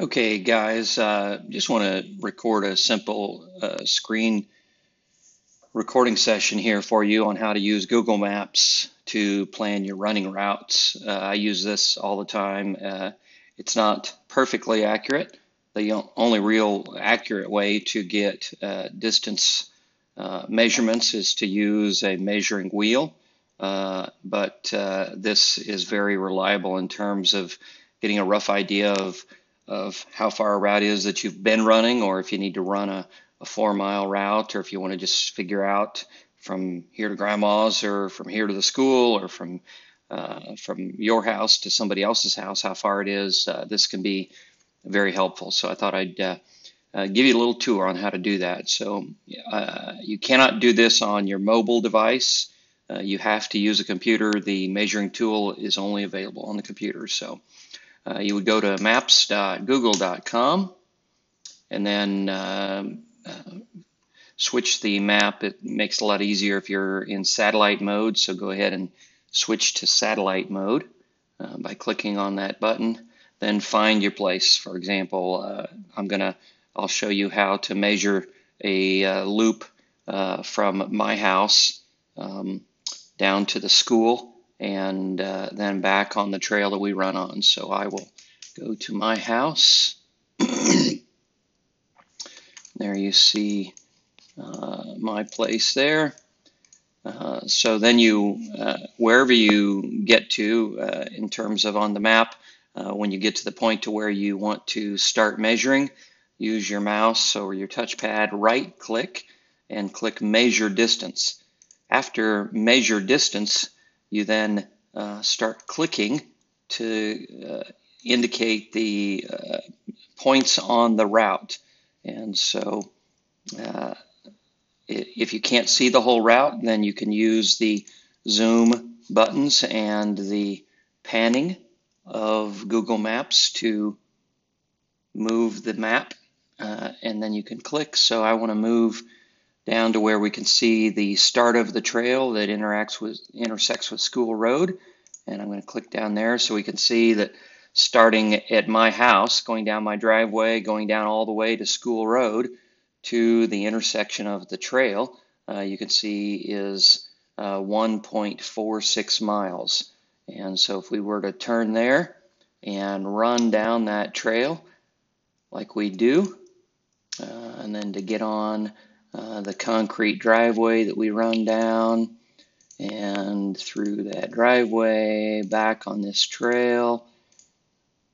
Okay, guys, just want to record a simple screen recording session here for you on how to use Google Maps to plan your running routes. I use this all the time. It's not perfectly accurate. The only real accurate way to get distance measurements is to use a measuring wheel. But this is very reliable in terms of getting a rough idea of how far a route is that you've been running, or if you need to run a 4 mile route, or if you want to just figure out from here to grandma's, or from here to the school, or from your house to somebody else's house, how far it is. This can be very helpful. So I thought I'd give you a little tour on how to do that. So you cannot do this on your mobile device. You have to use a computer. The measuring tool is only available on the computer. So you would go to maps.google.com and then switch the map. It makes it a lot easier if you're in satellite mode. So go ahead and switch to satellite mode by clicking on that button. Then find your place. For example, I'll show you how to measure a loop from my house down to the school and then back on the trail that we run on. So I will go to my house. There you see my place there. So then wherever you get to in terms of on the map, when you get to the point to where you want to start measuring, use your mouse or your touchpad, right click and click measure distance. After measure distance, you then start clicking to indicate the points on the route. And so if you can't see the whole route, then you can use the zoom buttons and the panning of Google Maps to move the map, and then you can click. So I want to move down to where we can see the start of the trail that intersects with School Road, and I'm going to click down there so we can see that starting at my house, going down my driveway, going down all the way to School Road to the intersection of the trail, you can see is 1.46 miles. And so if we were to turn there and run down that trail like we do, and then to get on the concrete driveway that we run down and through that driveway back on this trail,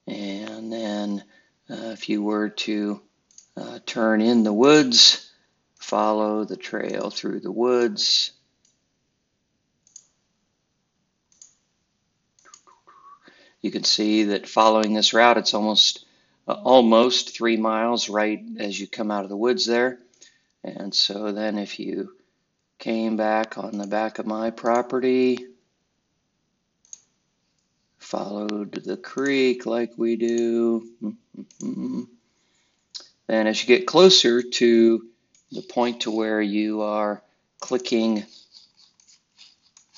and then if you were to turn in the woods, follow the trail through the woods. You can see that following this route, it's almost 3 miles right as you come out of the woods there. And so then if you came back on the back of my property, followed the creek like we do, then as you get closer to the point to where you are clicking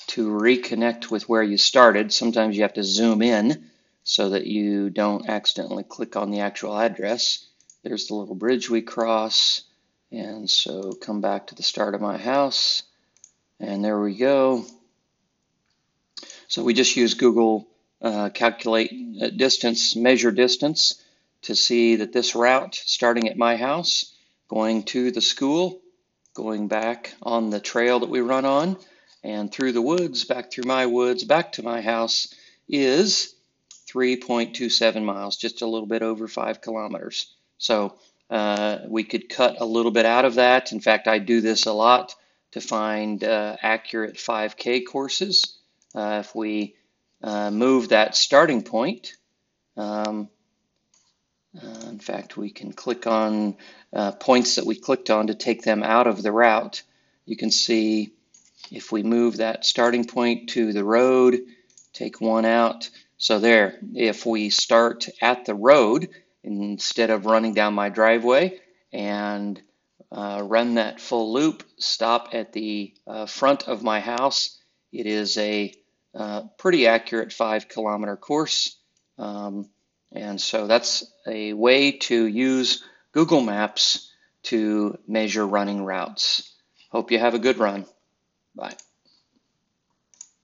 to reconnect with where you started, sometimes you have to zoom in so that you don't accidentally click on the actual address. There's the little bridge we cross, and so come back to the start of my house, and there we go. So we just use Google calculate distance, measure distance, to see that this route starting at my house, going to the school, going back on the trail that we run on, and through the woods, back through my woods, back to my house is 3.27 miles, just a little bit over 5 kilometers. So we could cut a little bit out of that. In fact, I do this a lot to find accurate 5K courses. If we move that starting point, in fact, we can click on points that we clicked on to take them out of the route. You can see if we move that starting point to the road, take one out. So there, if we start at the road instead of running down my driveway and run that full loop, stop at the front of my house, it is a pretty accurate 5 kilometer course. And so that's a way to use Google Maps to measure running routes. Hope you have a good run. Bye.